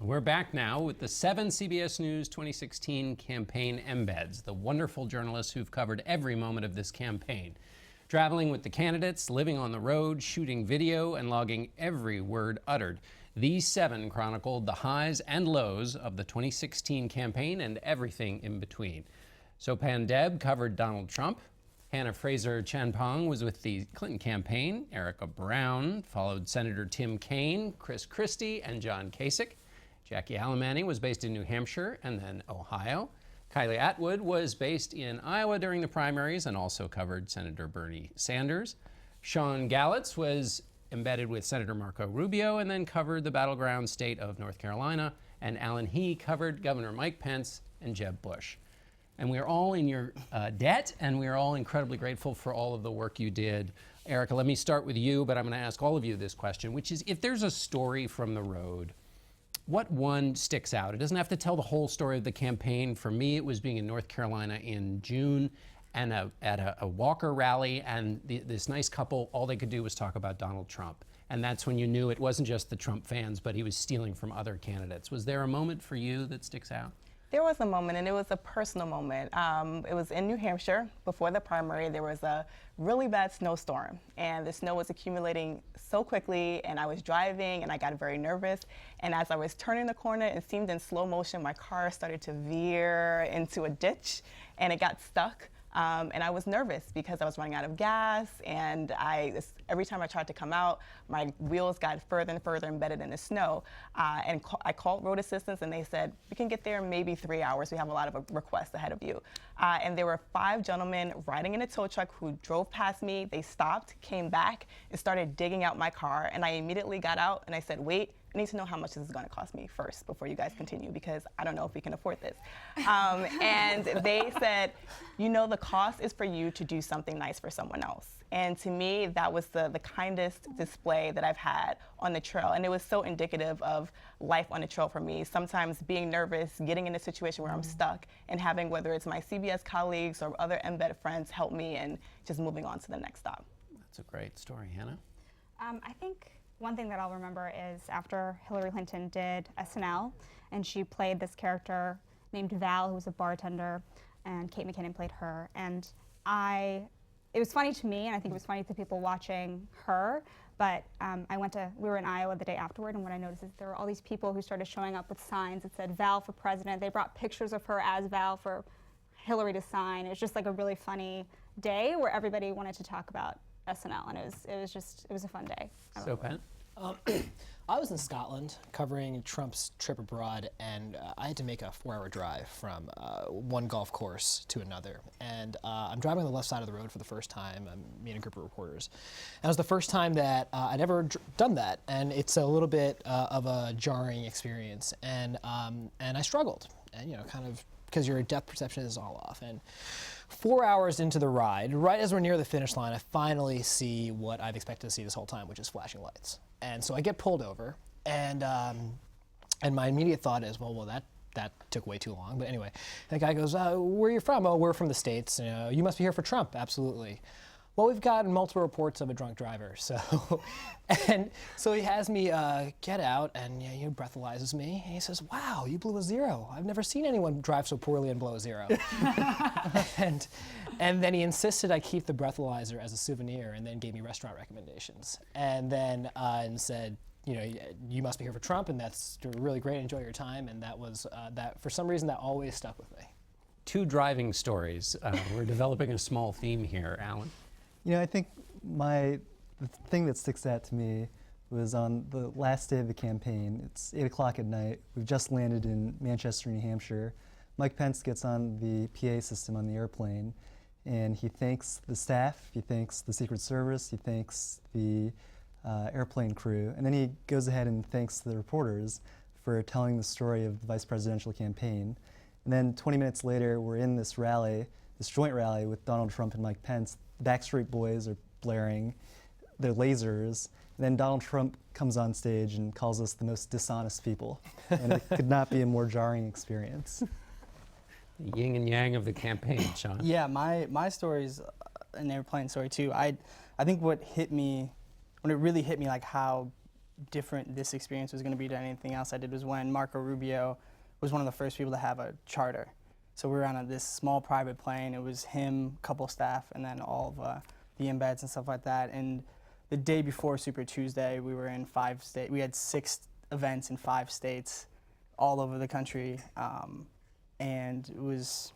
We're back now with the 7 CBS News 2016 campaign embeds, the wonderful journalists who've covered every moment of this campaign. Traveling with the candidates, living on the road, shooting video, and logging every word uttered. These 7 chronicled the highs and lows of the 2016 campaign and everything in between. Sopan Deb covered Donald Trump. Hannah Fraser-Chanpong was with the Clinton campaign. Erica Brown followed Senator Tim Kaine, Chris Christie, and John Kasich. Jackie Alemany was based in New Hampshire and then Ohio. Kylie Atwood was based in Iowa during the primaries and also covered Senator Bernie Sanders. Sean Gallitz was embedded with Senator Marco Rubio and then covered the battleground state of North Carolina. And Alan He covered Governor Mike Pence and Jeb Bush. And we are all in your debt, and we are all incredibly grateful for all of the work you did. Erica, let me start with you, but I'm going to ask all of you this question, which is, if there's a story from the road, what one sticks out? It doesn't have to tell the whole story of the campaign. For me, it was being in North Carolina in June and at a Walker rally, and this nice couple, all they could do was talk about Donald Trump. And that's when you knew it wasn't just the Trump fans, but he was stealing from other candidates. Was there a moment for you that sticks out? There was a moment, and it was a personal moment. It was in New Hampshire. Before the primary, there was a really bad snowstorm, and the snow was accumulating so quickly, and I was driving, and I got very nervous. And as I was turning the corner, it seemed in slow motion, my car started to veer into a ditch, and it got stuck. And I was nervous because I was running out of gas, and every time I tried to come out, my wheels got further and further embedded in the snow. I called road assistance, and they said, we can get there in maybe 3 hours. We have a lot of requests ahead of you. And there were 5 gentlemen riding in a tow truck who drove past me. They stopped, came back, and started digging out my car. And I immediately got out, and I said, wait, I need to know how much this is going to cost me first before you guys continue, because I don't know if we can afford this. And they said, you know, the cost is for you to do something nice for someone else. And to me, that was the kindest display that I've had on the trail. And it was so indicative of life on the trail for me. Sometimes being nervous, getting in a situation where I'm stuck, and having whether it's my CBS colleagues or other embed friends help me and just moving on to the next stop. That's a great story. Hannah? I think one thing that I'll remember is after Hillary Clinton did SNL, and she played this character named Val, who was a bartender, and Kate McKinnon played her. And it was funny to me, and I think it was funny to people watching her, but we were in Iowa the day afterward, and what I noticed is there were all these people who started showing up with signs that said Val for president. They brought pictures of her as Val for Hillary to sign. It was just like a really funny day where everybody wanted to talk about SNL, and it was a fun day. Sopan? I was in Scotland covering Trump's trip abroad, and I had to make a 4-hour drive from one golf course to another. And I'm driving on the left side of the road for the first time. I'm meeting a group of reporters. And it was the first time that I'd ever done that, and it's a little bit of a jarring experience. And I struggled, and kind of because your depth perception is all off. And 4 hours into the ride, right as we're near the finish line, I finally see what I've expected to see this whole time, which is flashing lights. And so I get pulled over, and my immediate thought is, well, that took way too long. But anyway, the guy goes, where are you from? Oh, we're from the States. You must be here for Trump. Absolutely. Well, we've gotten multiple reports of a drunk driver. So, and so he has me get out, and he breathalyzes me. And he says, wow, you blew a 0. I've never seen anyone drive so poorly and blow a 0. and then he insisted I keep the breathalyzer as a souvenir, and then gave me restaurant recommendations. And then and said, you must be here for Trump, and that's really great. Enjoy your time. And that was that. For some reason, that always stuck with me. 2 driving stories. We're developing a small theme here. Alan? I think the thing that sticks out to me was on the last day of the campaign. It's 8 o'clock at night. We've just landed in Manchester, New Hampshire. Mike Pence gets on the PA system on the airplane, and he thanks the staff, he thanks the Secret Service, he thanks the airplane crew, and then he goes ahead and thanks the reporters for telling the story of the vice presidential campaign. And then 20 minutes later, we're in this rally, this joint rally with Donald Trump and Mike Pence. Backstreet Boys are blaring their lasers, and then Donald Trump comes on stage and calls us the most dishonest people. And it could not be a more jarring experience. The yin and yang of the campaign, Sean. Yeah, my story's an airplane story too. I think when it really hit me, like how different this experience was going to be to anything else I did was when Marco Rubio was one of the first people to have a charter. So we were on this small private plane. It was him, couple staff, and then all of the embeds and stuff like that. And the day before Super Tuesday, we were in 5 states. We had 6 events in 5 states all over the country. And it was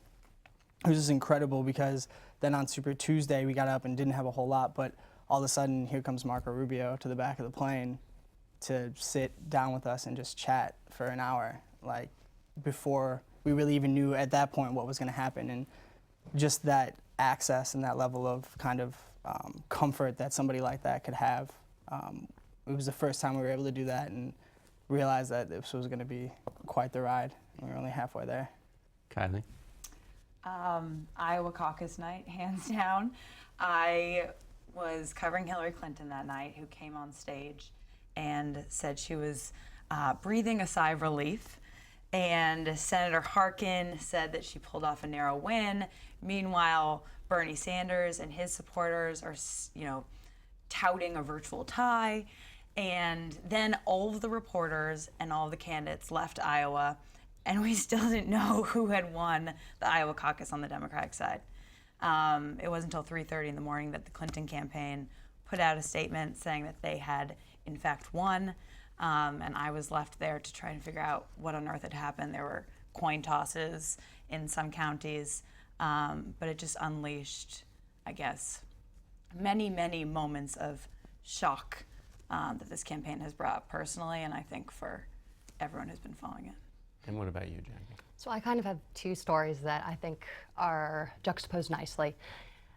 just incredible because then on Super Tuesday, we got up and didn't have a whole lot, but all of a sudden, here comes Marco Rubio to the back of the plane to sit down with us and just chat for an hour, like before we really even knew at that point what was going to happen. And just that access and that level of kind of comfort that somebody like that could have. It was the first time we were able to do that and realize that this was going to be quite the ride. We were only halfway there. Kylie? Iowa caucus night, hands down. I was covering Hillary Clinton that night, who came on stage and said she was breathing a sigh of relief. And Senator Harkin said that she pulled off a narrow win. Meanwhile, Bernie Sanders and his supporters are, touting a virtual tie. And then all of the reporters and all of the candidates left Iowa, and we still didn't know who had won the Iowa caucus on the Democratic side. It wasn't until 3:30 in the morning that the Clinton campaign put out a statement saying that they had, in fact, won. And I was left there to try and figure out what on earth had happened. There were coin tosses in some counties, but it just unleashed, I guess, many, many moments of shock that this campaign has brought personally, and I think for everyone who's been following it. And what about you, Jackie? So I kind of have 2 stories that I think are juxtaposed nicely.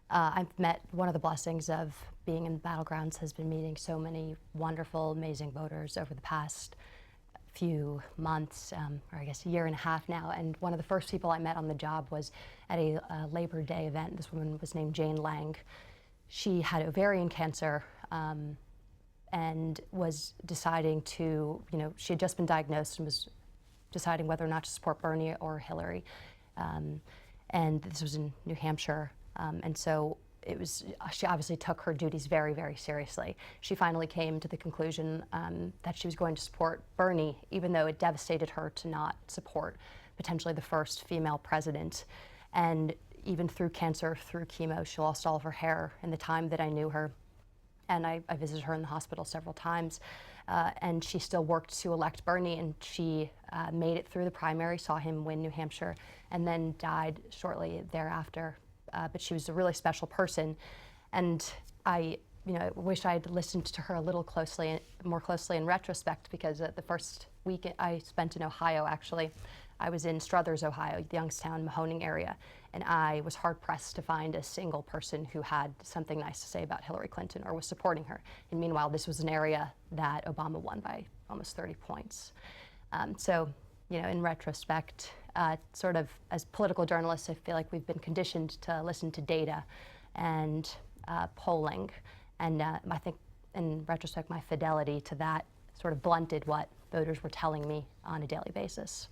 I've met, one of the blessings of being in battlegrounds has been meeting so many wonderful, amazing voters over the past few months, or I guess a year and a half now. And one of the first people I met on the job was at a Labor Day event. This woman was named Jane Lang. She had ovarian cancer and was deciding to, she had just been diagnosed and was deciding whether or not to support Bernie or Hillary. And this was in New Hampshire. And so she obviously took her duties very, very seriously. She finally came to the conclusion that she was going to support Bernie, even though it devastated her to not support potentially the first female president. And even through cancer, through chemo, she lost all of her hair in the time that I knew her. And I visited her in the hospital several times. And she still worked to elect Bernie, and she made it through the primary, saw him win New Hampshire, and then died shortly thereafter. But she was a really special person, and I wish I'd listened to her a little more closely in retrospect, because the first week I spent in Ohio, actually, I was in Struthers, Ohio, the Youngstown, Mahoning area, and I was hard-pressed to find a single person who had something nice to say about Hillary Clinton or was supporting her. And meanwhile, this was an area that Obama won by almost 30 points. So, in retrospect, sort of as political journalists, I feel like we've been conditioned to listen to data and polling. And I think, in retrospect, my fidelity to that sort of blunted what voters were telling me on a daily basis.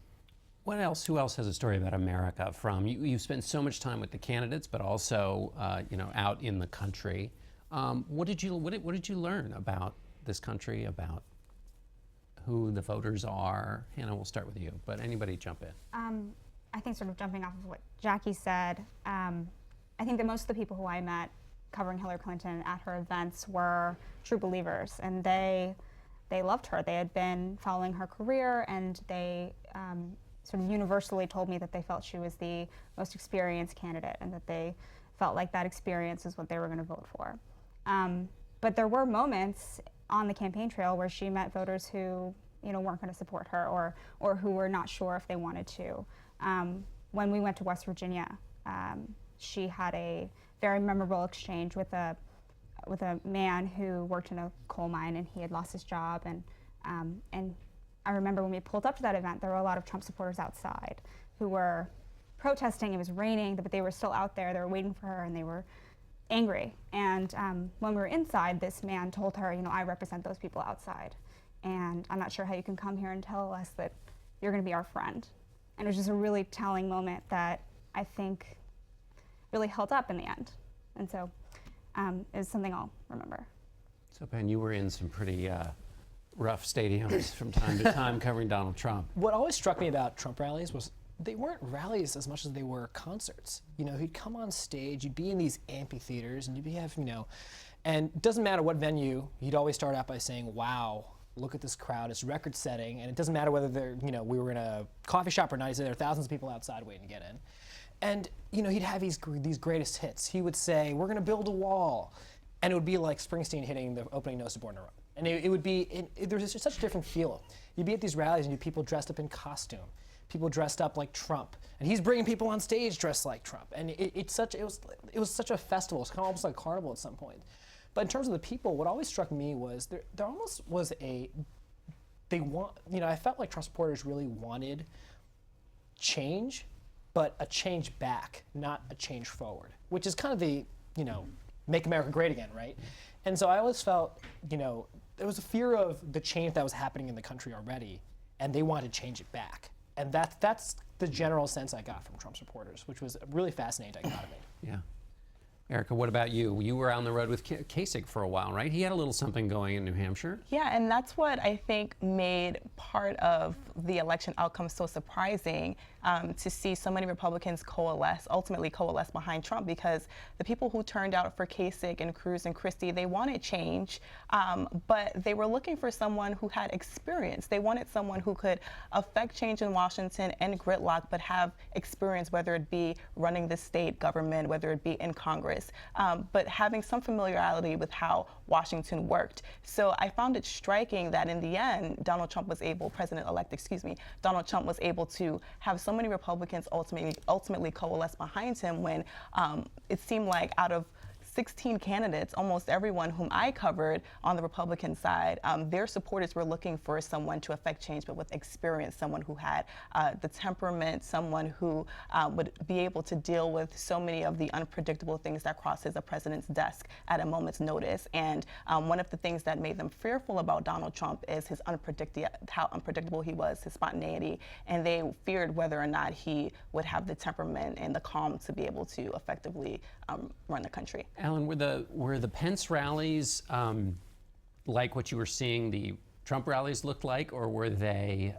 Who else has a story about America from, you've spent so much time with the candidates, but also, out in the country. What did you learn about this country, about who the voters are? Hannah, we'll start with you, but anybody jump in. I think sort of jumping off of what Jackie said, I think that most of the people who I met covering Hillary Clinton at her events were true believers, and they loved her. They had been following her career, and they sort of universally told me that they felt she was the most experienced candidate, and that they felt like that experience is what they were going to vote for. But there were moments on the campaign trail where she met voters who weren't going to support her, or who were not sure if they wanted to. When we went to West Virginia, she had a very memorable exchange with a man who worked in a coal mine, and he had lost his job. And I remember when we pulled up to that event, there were a lot of Trump supporters outside who were protesting. It was raining, but they were still out there. They were waiting for her, and they were angry. And when we were inside, this man told her, I represent those people outside, and I'm not sure how you can come here and tell us that you're going to be our friend. And it was just a really telling moment that I think really held up in the end. And so it was something I'll remember. Sopan, you were in some pretty rough stadiums from time to time covering Donald Trump. What always struck me about Trump rallies was they weren't rallies as much as they were concerts. You know, he'd come on stage, you'd be in these amphitheaters, and and it doesn't matter what venue, he'd always start out by saying, wow, look at this crowd, it's record setting, and it doesn't matter whether we were in a coffee shop or not, he said there are thousands of people outside waiting to get in. And, he'd have these greatest hits. He would say, we're gonna build a wall. And it would be like Springsteen hitting the opening notes of Born to Run. And it would be, there's such a different feel. You'd be at these rallies and you'd people dressed up in costume, people dressed up like Trump, and he's bringing people on stage dressed like Trump. And it was such a festival. It's kind of almost like a carnival at some point. But in terms of the people, what always struck me was there almost was I felt like Trump supporters really wanted change, but a change back, not a change forward, which is kind of the, make America great again, right? And so I always felt, there was a fear of the change that was happening in the country already, and they wanted to change it back. And that's the general sense I got from Trump supporters, which was a really fascinating dichotomy. Yeah. Erica, what about you? You were on the road with Kasich for a while, right? He had a little something going in New Hampshire. Yeah, and that's what I think made part of the election outcome so surprising, to see so many Republicans ultimately coalesce behind Trump, because the people who turned out for Kasich and Cruz and Christie, they wanted change, but they were looking for someone who had experience. They wanted someone who could affect change in Washington and gridlock, but have experience, whether it be running the state government, whether it be in Congress. But having some familiarity with how Washington worked. So I found it striking that in the end, Donald Trump was able to have so many Republicans ultimately coalesce behind him, when it seemed like out of 16 candidates, almost everyone whom I covered on the Republican side, their supporters were looking for someone to affect change, but with experience, someone who had the temperament, someone who would be able to deal with so many of the unpredictable things that crosses a president's desk at a moment's notice. And one of the things that made them fearful about Donald Trump is how unpredictable he was, his spontaneity, and they feared whether or not he would have the temperament and the calm to be able to effectively run the country. Alan, were the Pence rallies like what you were seeing the Trump rallies looked like, or were they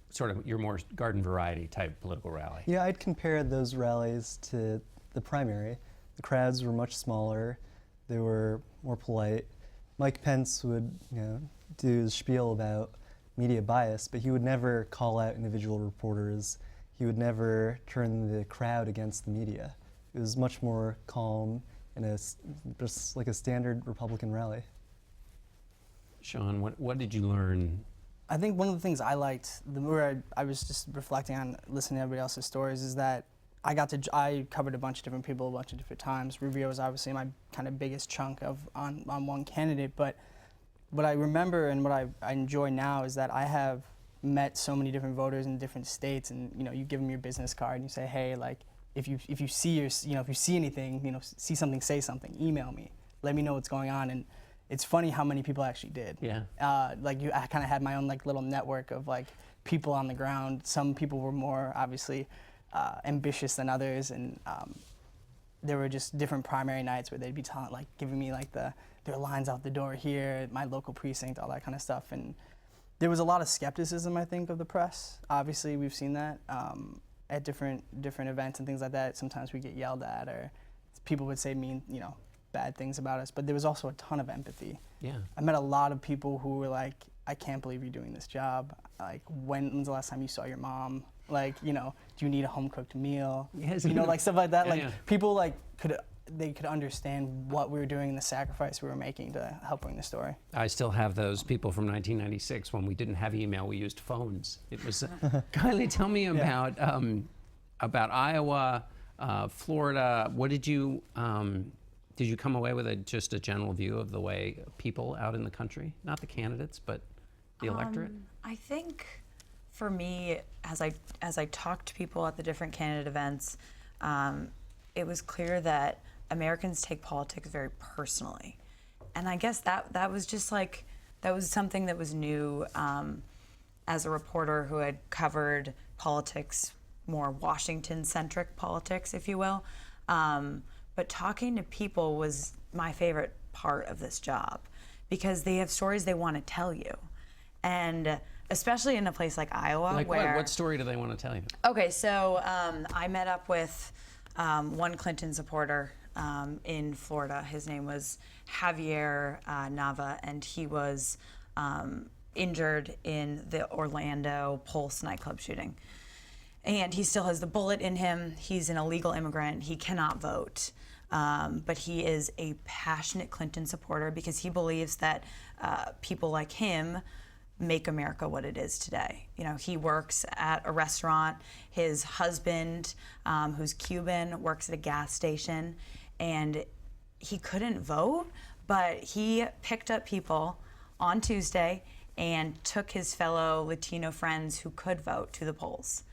sort of your more garden variety type political rally? Yeah, I'd compare those rallies to the primary. The crowds were much smaller. They were more polite. Mike Pence would, do his spiel about media bias, but he would never call out individual reporters. He would never turn the crowd against the media. It was much more calm and just like a standard Republican rally. Sean, what did you learn? I think one of the things I liked, I was just reflecting on listening to everybody else's stories, is that I covered a bunch of different people a bunch of different times. Rubio was obviously my kind of biggest chunk on one candidate, but what I remember and what I enjoy now is that I have met so many different voters in different states, and you give them your business card and you say, hey, like, if you see anything, see something, say something, email me, let me know what's going on. And it's funny how many people actually did. Yeah. I kind of had my own little network of people on the ground. Some people were more obviously ambitious than others, and there were just different primary nights where they'd be giving me their lines out the door here at my local precinct, all that kind of stuff. And there was a lot of skepticism, I think, of the press. Obviously, we've seen that. At different events and things like that, sometimes we get yelled at, or people would say bad things about us, but there was also a ton of empathy. Yeah. I met a lot of people who were like, I can't believe you're doing this job. Like, when's the last time you saw your mom? Do you need a home cooked meal? Yes. Stuff like that. Yeah. People could understand what we were doing and the sacrifice we were making to help bring the story. I still have those people from 1996 when we didn't have email, we used phones. It was, Kylie, tell me about Iowa, Florida. What did you come away with just a general view of the way people out in the country, not the candidates, but the electorate? I think for me, as I talked to people at the different candidate events, it was clear that Americans take politics very personally. And I guess that was just that was something that was new as a reporter who had covered politics, more Washington-centric politics, if you will. But talking to people was my favorite part of this job, because they have stories they want to tell you. And especially in a place like Iowa, Like where what story do they want to tell you? Okay, so I met up with one Clinton supporter in Florida. His name was Javier Nava, and he was injured in the Orlando Pulse nightclub shooting. And he still has the bullet in him. He's an illegal immigrant. He cannot vote. But he is a passionate Clinton supporter because he believes that people like him make America what it is today. You know, he works at a restaurant. His husband, who's Cuban, works at a gas station, and he couldn't vote, but he picked up people on Tuesday and took his fellow Latino friends who could vote to the polls.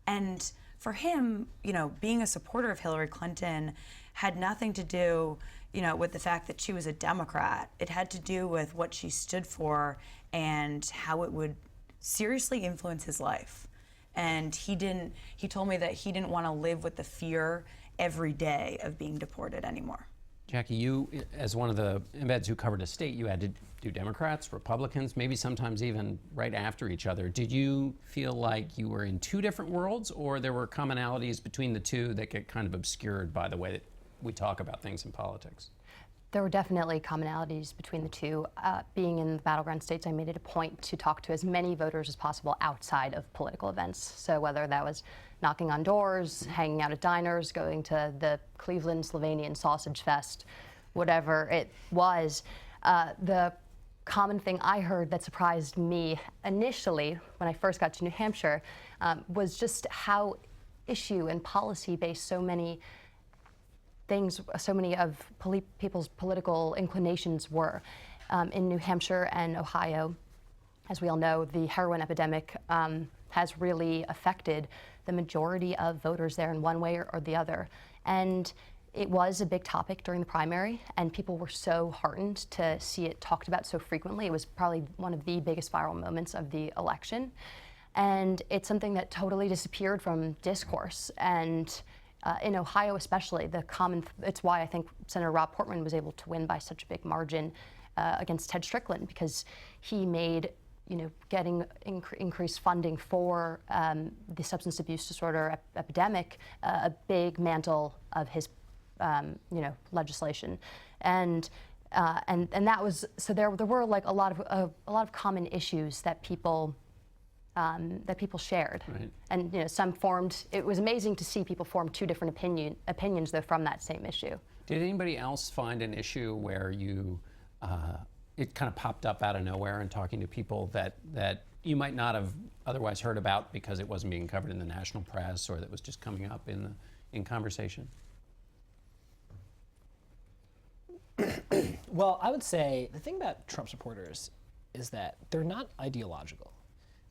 And for him, you know, being a supporter of Hillary Clinton had nothing to do, you know, with the fact that she was a Democrat. It had to do with what she stood for and how it would seriously influence his life. And he told me that he didn't want to live with the fear every day of being deported anymore. Jackie, you, as one of the embeds who covered a state, you had to do Democrats, Republicans, maybe sometimes even right after each other. Did you feel like you were in two different worlds, or there were commonalities between the two that get kind of obscured by the way that we talk about things in politics? There were definitely commonalities between the two. Being in the battleground states, I made it a point to talk to as many voters as possible outside of political events. So whether that was knocking on doors, hanging out at diners, going to the Cleveland Slovenian Sausage Fest, whatever it was, the common thing I heard that surprised me initially when I first got to New Hampshire was just how issue and policy-based so many of people's political inclinations were. In New Hampshire and Ohio, as we all know, the heroin epidemic has really affected the majority of voters there in one way or the other. And it was a big topic during the primary, and people were so heartened to see it talked about so frequently. It was probably one of the biggest viral moments of the election. And it's something that totally disappeared from discourse. And in Ohio especially, it's why I think Senator Rob Portman was able to win by such a big margin against Ted Strickland, because he made, you know, getting increased funding for the substance abuse disorder epidemic a big mantle of his, legislation, and that was, so there were like a lot of common issues that people shared. Right. And some formed. It was amazing to see people form two different opinions though from that same issue. Did anybody else find an issue where you it kind of popped up out of nowhere and talking to people that you might not have otherwise heard about because it wasn't being covered in the national press, or that was just coming up in conversation? Well, I would say the thing about Trump supporters is that they're not ideological.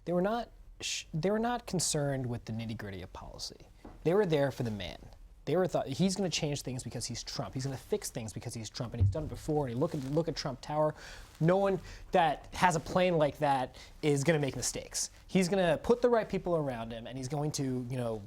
They were not concerned with the nitty-gritty of policy. They were there for the man. They thought he's going to change things because he's Trump. He's going to fix things because he's Trump, and he's done it before. And look at Trump Tower. No one that has a plane like that is going to make mistakes. He's going to put the right people around him, and he's going to,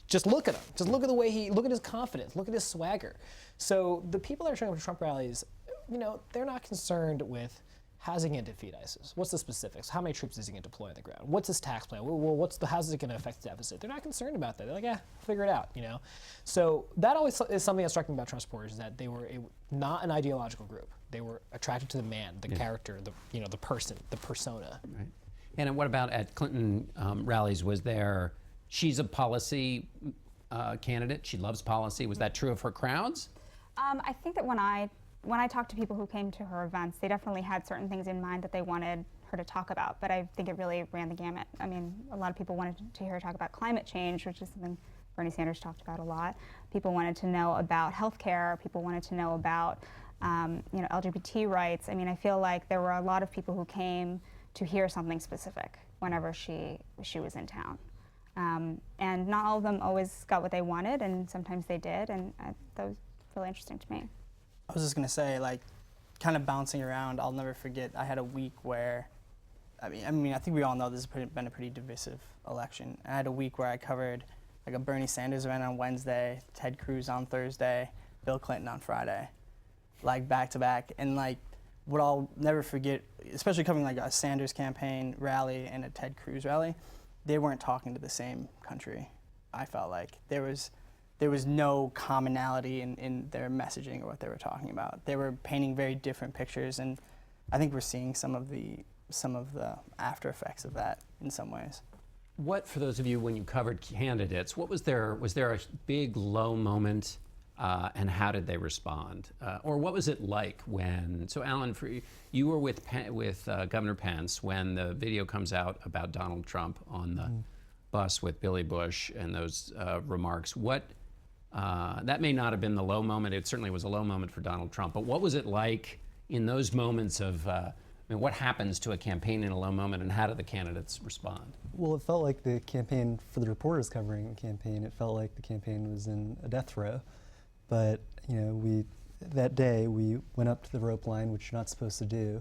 just look at him. Just look at the way look at his confidence. Look at his swagger. So the people that are showing up to Trump rallies, they're not concerned with how's he going to defeat ISIS? What's the specifics? How many troops is he going to deploy on the ground? What's his tax plan? Well, how's it going to affect the deficit? They're not concerned about that. They're like, figure it out, So that always is something that struck me about Trump supporters, is that they were not an ideological group. They were attracted to the man, the character, the person, the persona. Right. And what about at Clinton rallies? Was there, she's a policy candidate, she loves policy. Was that true of her crowds? I think that when I talked to people who came to her events, they definitely had certain things in mind that they wanted her to talk about, but I think it really ran the gamut. I mean, a lot of people wanted to hear her talk about climate change, which is something Bernie Sanders talked about a lot. People wanted to know about healthcare. People wanted to know about LGBT rights. I mean, I feel like there were a lot of people who came to hear something specific whenever she was in town. And not all of them always got what they wanted, and sometimes they did, and that was really interesting to me. I was just gonna say, kind of bouncing around, I'll never forget, I had a week where, I think we all know this has been a pretty divisive election. I had a week where I covered a Bernie Sanders event on Wednesday, Ted Cruz on Thursday, Bill Clinton on Friday, back to back. And what I'll never forget, especially covering like a Sanders campaign rally and a Ted Cruz rally, they weren't talking to the same country. I felt like there was no commonality in their messaging or what they were talking about. They were painting very different pictures, and I think we're seeing some of the after effects of that in some ways. What, for those of you, when you covered candidates, was there a big low moment, and how did they respond? Or what was it like when, so Alan, you were with Governor Pence when the video comes out about Donald Trump on the bus with Billy Bush and those remarks. That may not have been the low moment, it certainly was a low moment for Donald Trump, but what was it like in those moments of, what happens to a campaign in a low moment, and how do the candidates respond? Well, it felt like the campaign, for the reporters covering the campaign, it felt like the campaign was in a death row. But, that day we went up to the rope line, which you're not supposed to do,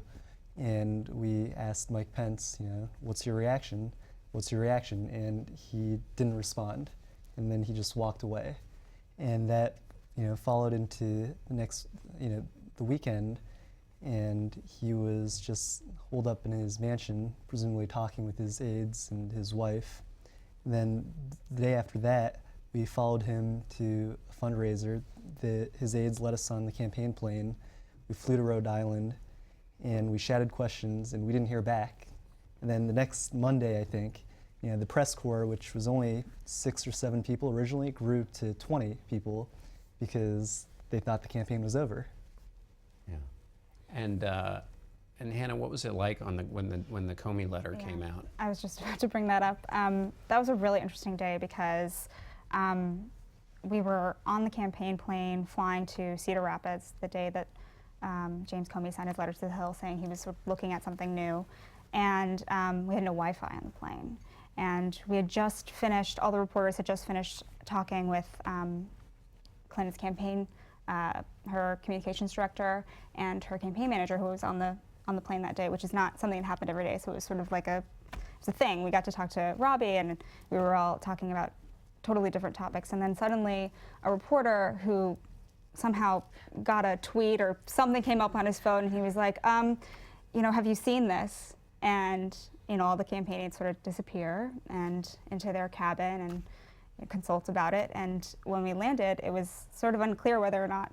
and we asked Mike Pence, what's your reaction? What's your reaction? And he didn't respond. And then he just walked away. And that, followed into the next, the weekend, and he was just holed up in his mansion, presumably talking with his aides and his wife. And then the day after that, we followed him to a fundraiser. His aides let us on the campaign plane. We flew to Rhode Island, and we shouted questions, and we didn't hear back. And then the next Monday, I think, the press corps, which was only 6 or 7 people originally, grew to 20 people because they thought the campaign was over. Yeah. And Hannah, what was it like when the Comey letter came out? I was just about to bring that up. That was a really interesting day because we were on the campaign plane flying to Cedar Rapids the day that James Comey signed his letter to the Hill saying he was sort of looking at something new. And we had no Wi-Fi on the plane. And we had just finished, all the reporters had just finished talking with Clinton's campaign, her communications director, and her campaign manager, who was on the plane that day, which is not something that happened every day. So it was sort of like it was a thing. We got to talk to Robbie, and we were all talking about totally different topics. And then suddenly a reporter who somehow got a tweet or something came up on his phone, and he was like, have you seen this? And all the campaign aides sort of disappear and into their cabin and consult about it. And when we landed, it was sort of unclear whether or not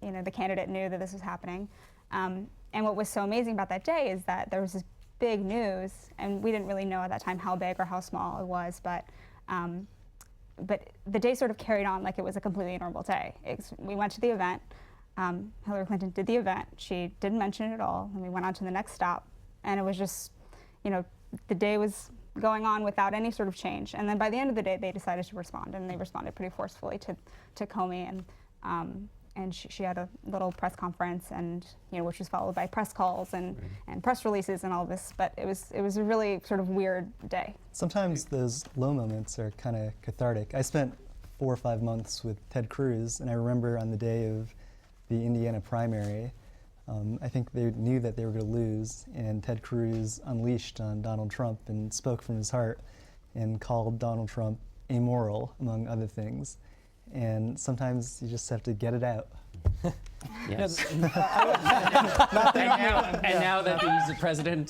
the candidate knew that this was happening. And what was so amazing about that day is that there was this big news, and we didn't really know at that time how big or how small it was, but the day sort of carried on like it was a completely normal day. We went to the event. Hillary Clinton did the event. She didn't mention it at all. And we went on to the next stop. And it was just, the day was going on without any sort of change. And then by the end of the day, they decided to respond, and they responded pretty forcefully to Comey. And she had a little press conference, and which was followed by press calls and press releases and all this. But it was a really sort of weird day. Sometimes those low moments are kind of cathartic. I spent 4 or 5 months with Ted Cruz, and I remember on the day of the Indiana primary, I think they knew that they were going to lose, and Ted Cruz unleashed on Donald Trump and spoke from his heart and called Donald Trump amoral, among other things. And sometimes you just have to get it out. Yes. And now that he's the president,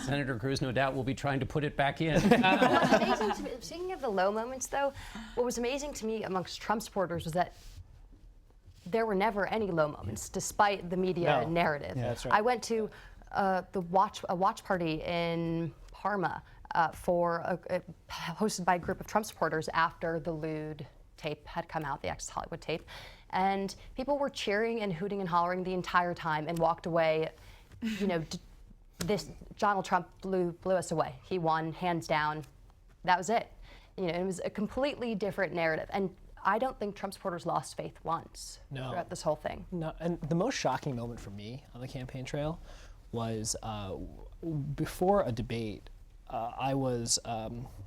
Senator Cruz, no doubt, will be trying to put it back in. What's amazing to me, speaking of the low moments, though, what was amazing to me amongst Trump supporters was that there were never any low moments, despite the media narrative. Yeah, that's right. I went to a watch party in Parma hosted by a group of Trump supporters after the lewd tape had come out, the Access Hollywood tape, and people were cheering and hooting and hollering the entire time and walked away. This Donald Trump blew us away. He won, hands down. That was it. It was a completely different narrative, and I don't think Trump supporters lost faith once throughout this whole thing. No, and the most shocking moment for me on the campaign trail was before a debate. I was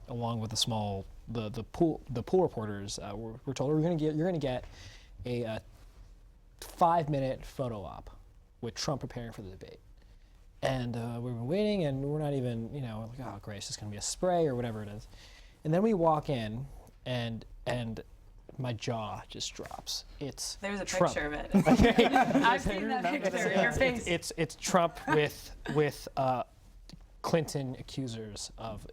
along with the pool reporters. We're told you're going to get a 5-minute photo op with Trump preparing for the debate, and we've been waiting, and we're not even like, oh great, it's just going to be a spray or whatever it is, and then we walk in, and my jaw just drops. It's There's a Trump. picture of it. I've seen that picture. Your face. It's Trump with Clinton accusers of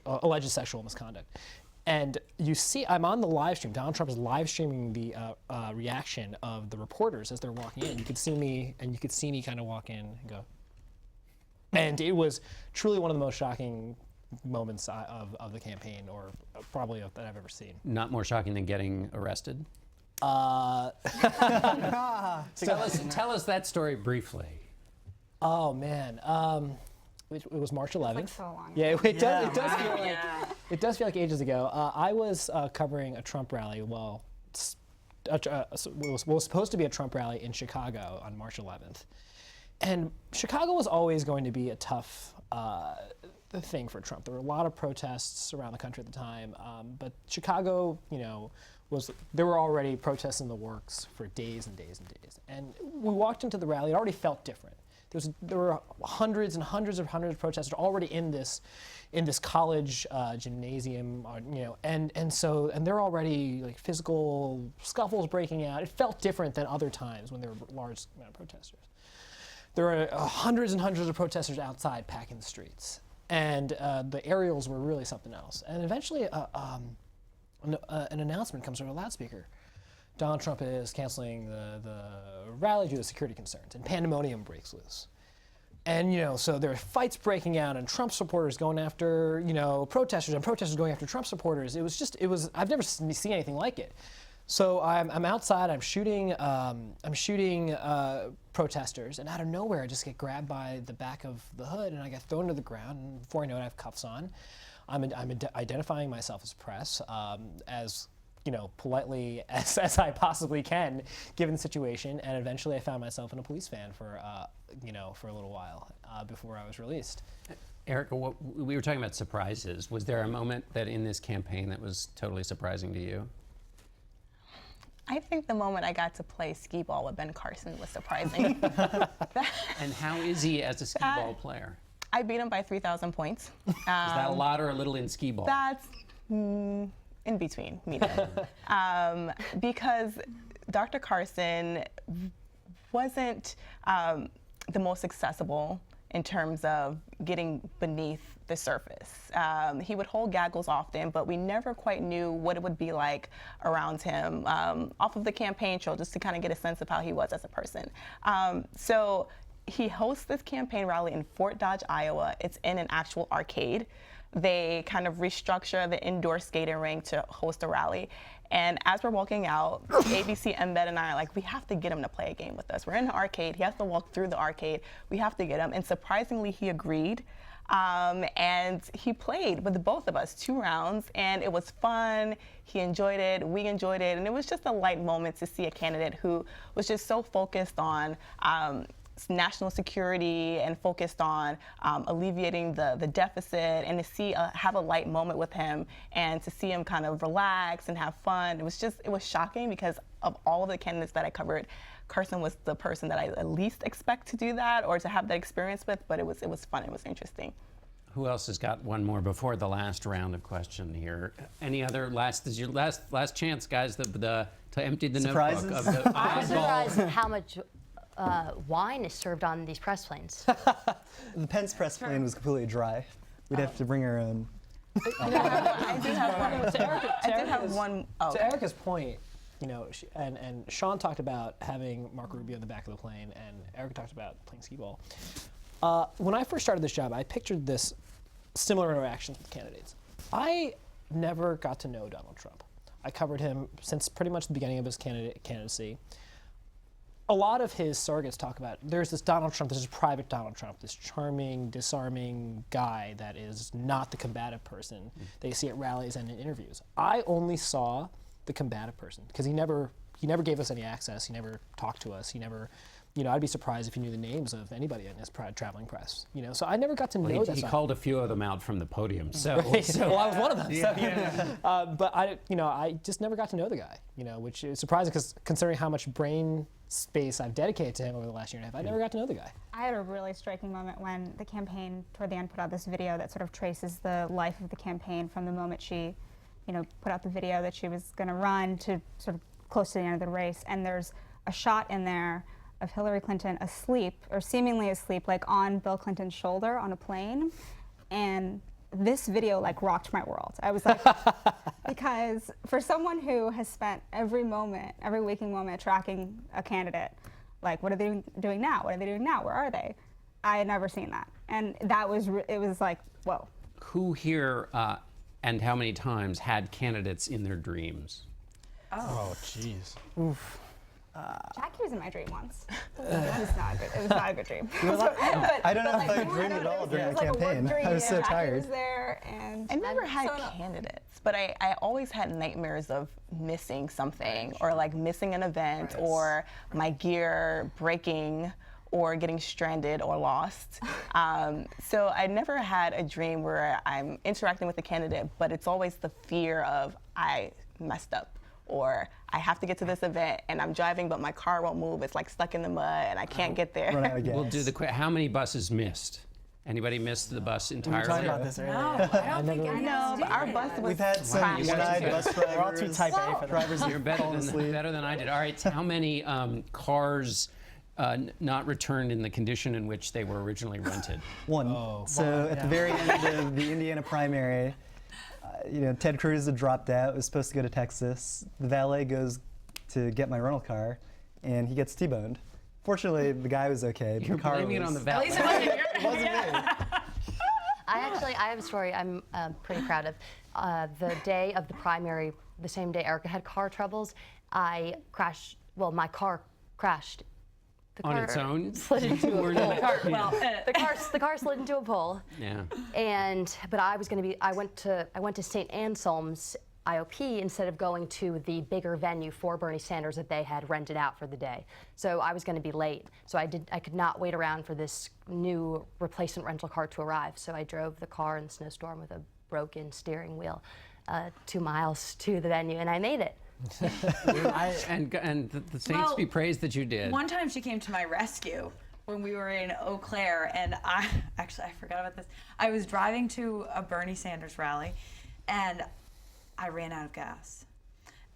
alleged sexual misconduct. And you see, I'm on the live stream. Donald Trump is live streaming the reaction of the reporters as they're walking in. You could see me kind of walk in and go. And it was truly one of the most shocking moments of the campaign, or probably that I've ever seen. Not more shocking than getting arrested? Uh, Tell us that story briefly. Oh man, it was March 11th. Like so long. Yeah, it does feel like Yeah. it does feel like ages ago. I was covering a Trump rally. Well, it was supposed to be a Trump rally in Chicago on March 11th, and Chicago was always going to be a tough thing for Trump. There were a lot of protests around the country at the time, but Chicago, there were already protests in the works for days and days and days. And we walked into the rally. It already felt different. There were hundreds and hundreds of protesters already in this college gymnasium, and they're already like physical scuffles breaking out. It felt different than other times when there were large amount of protesters. There were hundreds and hundreds of protesters outside packing the streets, and the aerials were really something else. And eventually, an announcement comes over the loudspeaker. Donald Trump is canceling the rally due to security concerns, and pandemonium breaks loose. And so there are fights breaking out, and Trump supporters going after protesters, and protesters going after Trump supporters. I've never seen anything like it. So I'm outside. I'm shooting protesters, and out of nowhere, I just get grabbed by the back of the hood, and I get thrown to the ground. And before I know it, I have cuffs on. I'm identifying myself as press, as politely as I possibly can, given the situation. And eventually, I found myself in a police van for a little while before I was released. Erica, we were talking about surprises. Was there a moment that in this campaign that was totally surprising to you? I think the moment I got to play skee ball with Ben Carson was surprising. And how is he as a skee ball player? I beat him by 3,000 points. Is that a lot or a little in skee ball? That's in between, medium. Because Dr. Carson wasn't the most accessible in terms of getting beneath the surface. He would hold gaggles often, but we never quite knew what it would be like around him off of the campaign trail, just to kind of get a sense of how he was as a person. So he hosts this campaign rally in Fort Dodge, Iowa. It's in an actual arcade. They kind of restructure the indoor skating rink to host a rally. And as we're walking out, ABC Embed and I are like, we have to get him to play a game with us. We're in the arcade. He has to walk through the arcade. We have to get him. And surprisingly, he agreed. And he played with both of us 2 rounds, and it was fun. He enjoyed it. We enjoyed it. And it was just a light moment to see a candidate who was just so focused on national security and focused on alleviating the deficit, and to have a light moment with him and to see him kind of relax and have fun. It was shocking, because of all of the candidates that I covered, Carson was the person that I at least expect to do that or to have that experience with, but it was fun, it was interesting. Who else has got one more before the last round of question here? Any other this is your last chance, guys, to empty the Surprises? notebook of the I'm oddball. surprised how much wine is served on these press planes. The Pence press plane was completely dry. We'd have to bring our own. I do have one. To Erica's point, and Sean talked about having Marco Rubio in the back of the plane, and Erica talked about playing skee ball. When I first started this job, I pictured this similar interactions with candidates. I never got to know Donald Trump. I covered him since pretty much the beginning of his candidacy. A lot of his surrogates talk about, there's this Donald Trump, this is private Donald Trump, this charming, disarming guy that is not the combative person they see at rallies and in interviews. I only saw the combative person, because he never gave us any access, he never talked to us, he never, I'd be surprised if he knew the names of anybody in his traveling press, so I never got to know that He side. called a few of them out from the podium, so. Well, I was one of them. So, but I just never got to know the guy, which is surprising, because considering how much brain space I've dedicated to him over the last year and a half, I never got to know the guy. I had a really striking moment when the campaign, toward the end, put out this video that sort of traces the life of the campaign from the moment she put out the video that she was going to run to sort of close to the end of the race, and there's a shot in there of Hillary Clinton asleep, or seemingly asleep, like on Bill Clinton's shoulder on a plane, and this video like rocked my world. I was like, because for someone who has spent every waking moment tracking a candidate, like what are they doing now? What are they doing now? Where are they? I had never seen that, and it was like, whoa. Who here and how many times had candidates in their dreams? Oh, jeez. Oof. Jackie was in my dream once. It was not a good dream. I don't know if I dreamed at all during the campaign. I was so Jackie tired. was there, and I never had candidates, but I always had nightmares of missing something, or like missing an event, or my gear breaking, or getting stranded or lost. So I never had a dream where I'm interacting with a candidate, but it's always the fear of I messed up, or I have to get to this event and I'm driving but my car won't move. It's like stuck in the mud and I can't get there. Run out of gas. We'll do how many buses missed? Anybody missed the bus We entirely? were talking about this earlier. No, I don't think any No, of but us our did. bus was We've had some crashed. one-eyed bus drivers. We're all too type A for that. Drivers You're better falling than, asleep. better than I did. All right, how many cars not returned in the condition in which they were originally rented? One. So at the very end of the Indiana primary, Ted Cruz had dropped out, was supposed to go to Texas. The valet goes to get my rental car, and he gets T-boned. Fortunately, the guy was okay. But You're the car blaming it was, on the At valet. least it wasn't your It wasn't me. I have a story I'm pretty proud of. The day of the primary, the same day Erica had car troubles, I crashed, my car crashed. The On car its own? slid into a Or pole. did The car slid into a pole. Yeah. But I went to St. Anselm's IOP instead of going to the bigger venue for Bernie Sanders that they had rented out for the day. So I was going to be late. So I could not wait around for this new replacement rental car to arrive. So I drove the car in the snowstorm with a broken steering wheel 2 miles to the venue, and I made it. And the saints be praised that you did. One time she came to my rescue when we were in Eau Claire, and I forgot about this. I was driving to a Bernie Sanders rally, and I ran out of gas.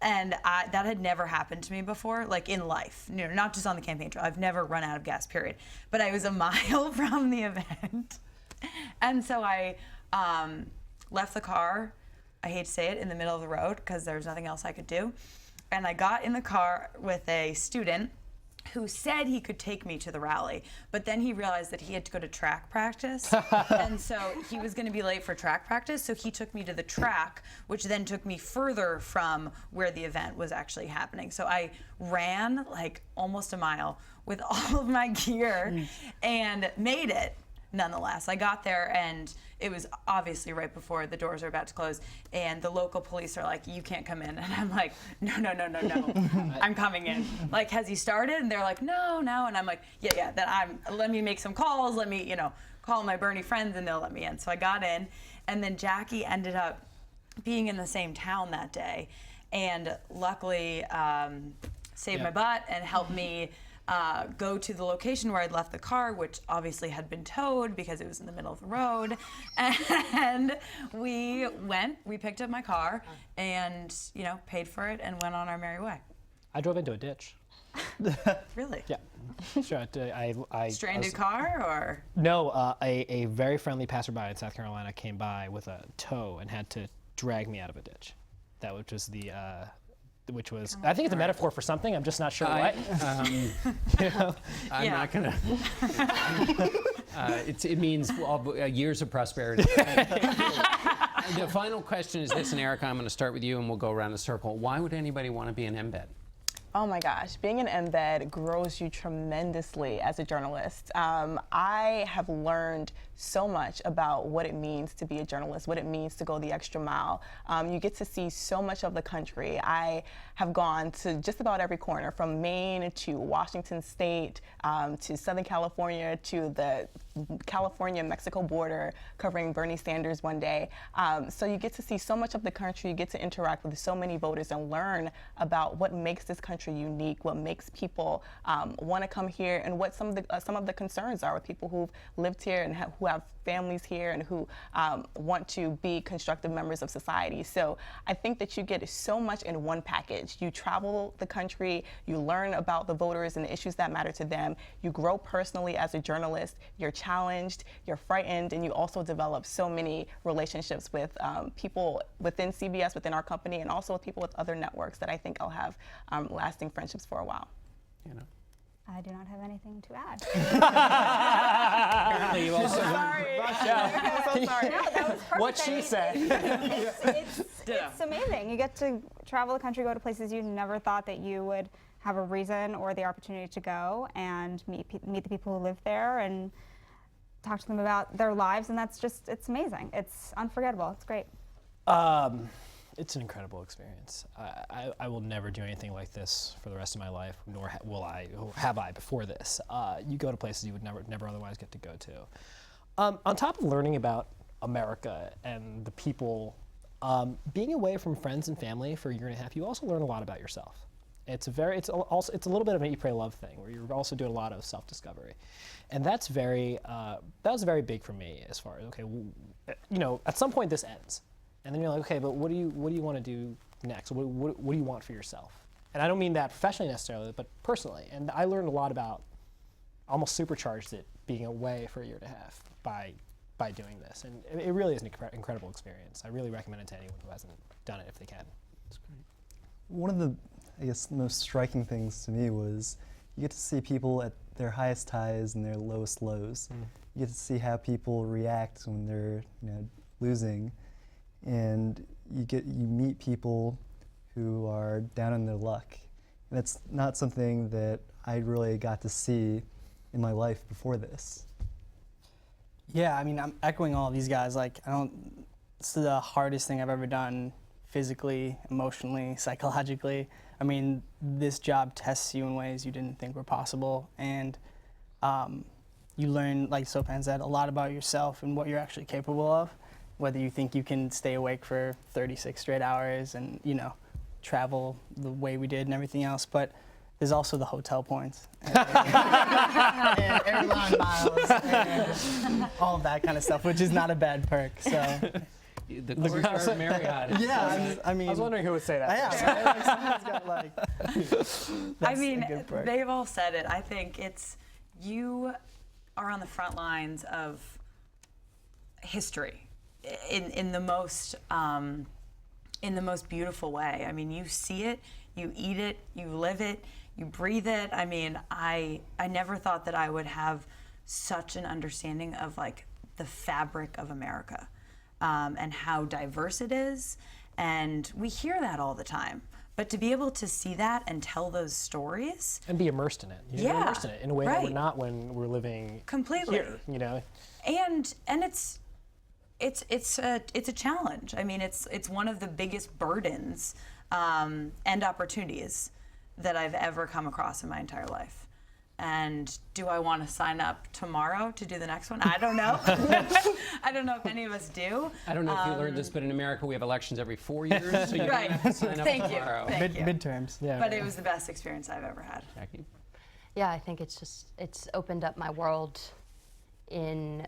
And that had never happened to me before, like in life, not just on the campaign trail. I've never run out of gas, period. But I was a mile from the event. And so I left the car, I hate to say it, in the middle of the road because there was nothing else I could do. And I got in the car with a student who said he could take me to the rally, but then he realized that he had to go to track practice, and so he was going to be late for track practice, so he took me to the track, which then took me further from where the event was actually happening. So I ran like almost a mile with all of my gear and made it. Nonetheless, I got there and it was obviously right before the doors are about to close, and the local police are like, "You can't come in," and I'm like, "No, I'm coming in." Like, has he started? And they're like, "No," and I'm like, "Yeah." Then let me make some calls. Let me, call my Bernie friends, and they'll let me in. So I got in, and then Jackie ended up being in the same town that day, and luckily saved my butt and helped me go to the location where I'd left the car, which obviously had been towed because it was in the middle of the road. And we picked up my car and, paid for it and went on our merry way. I drove into a ditch. Really? Yeah. Sure. Stranded car or? No, a very friendly passerby in South Carolina came by with a tow and had to drag me out of a ditch. Which was, I think it's a metaphor for something. I'm just not sure what. I'm not gonna. It means years of prosperity. The final question is this, and Erica, I'm going to start with you, and we'll go around the circle. Why would anybody want to be an embed? Oh my gosh, being an embed grows you tremendously as a journalist. I have learned so much about what it means to be a journalist, what it means to go the extra mile. You get to see so much of the country. I have gone to just about every corner, from Maine to Washington State, to Southern California, to the California-Mexico border, covering Bernie Sanders one day. So you get to see so much of the country, you get to interact with so many voters and learn about what makes this country unique, what makes people want to come here, and what some of the concerns are with people who've lived here and who have families here and who want to be constructive members of society. So I think that you get so much in one package. You travel the country, you learn about the voters and the issues that matter to them, you grow personally as a journalist, you're challenged, you're frightened, and you also develop so many relationships with people within CBS, within our company, and also with people with other networks that I think I'll have lasting friendships for a while. You know. I do not have anything to add. Apparently you also Sorry. I'm so sorry. No, that was perfect. What she said. It's amazing. You get to travel the country, go to places you never thought that you would have a reason or the opportunity to go, and meet the people who live there and talk to them about their lives, and it's amazing. It's unforgettable. It's great. It's an incredible experience. I will never do anything like this for the rest of my life, nor have I before this. You go to places you would never otherwise get to go to. On top of learning about America and the people, being away from friends and family for a year and a half, you also learn a lot about yourself. It's a little bit of an eat, pray, love thing, where you're also doing a lot of self-discovery, and that was very big for me. As far as at some point this ends. And then you're like, okay, but what do you want to do next? What do you want for yourself? And I don't mean that professionally necessarily, but personally. And I learned a lot about, almost supercharged it, being away for a year and a half by doing this. And it really is an incredible experience. I really recommend it to anyone who hasn't done it if they can. That's great. One of the, most striking things to me was you get to see people at their highest highs and their lowest lows. You get to see how people react when they're losing. And you meet people who are down on their luck. And that's not something that I really got to see in my life before this. Yeah, I mean, I'm echoing all of these guys. It's the hardest thing I've ever done physically, emotionally, psychologically. I mean, this job tests you in ways you didn't think were possible. And you learn, like Sopan said, a lot about yourself and what you're actually capable of. Whether you think you can stay awake for 36 straight hours and, travel the way we did and everything else. But there's also the hotel points and airline miles and all of that kind of stuff, which is not a bad perk. So the Courtyard Marriott. Yeah, I mean. I was wondering who would say that. I mean, they've all said it. I think you are on the front lines of history. In the most beautiful way. I mean, you see it, you eat it, you live it, you breathe it. I mean, I never thought that I would have such an understanding of the fabric of America and how diverse it is. And we hear that all the time. But to be able to see that and tell those stories and be immersed in it, be immersed in it in a way that we're not when we're living completely here, And it's a challenge. I mean, it's one of the biggest burdens and opportunities that I've ever come across in my entire life. And do I want to sign up tomorrow to do the next one? I don't know. I don't know if any of us do. I don't know if you learned this, but in America we have elections every 4 years, so you don't have to sign up tomorrow. Thank you. Midterms. Yeah. But it was the best experience I've ever had. Jackie? Yeah, I think it's opened up my world in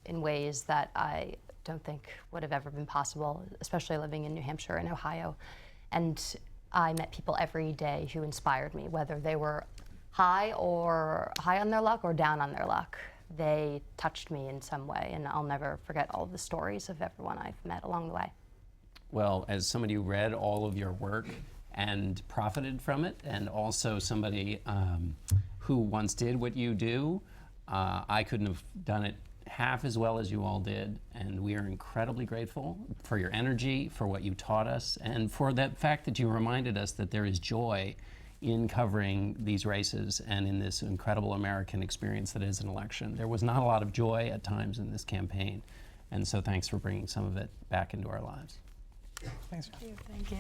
ways that I don't think would have ever been possible, especially living in New Hampshire and Ohio. And I met people every day who inspired me, whether they were high on their luck or down on their luck. They touched me in some way, and I'll never forget all of the stories of everyone I've met along the way. Well, as somebody who read all of your work and profited from it, and also somebody who once did what you do, I couldn't have done it half as well as you all did, and we are incredibly grateful for your energy, for what you taught us, and for that fact that you reminded us that there is joy in covering these races and in this incredible American experience that is an election. There was not a lot of joy at times in this campaign, and so thanks for bringing some of it back into our lives. Thanks. Thank you.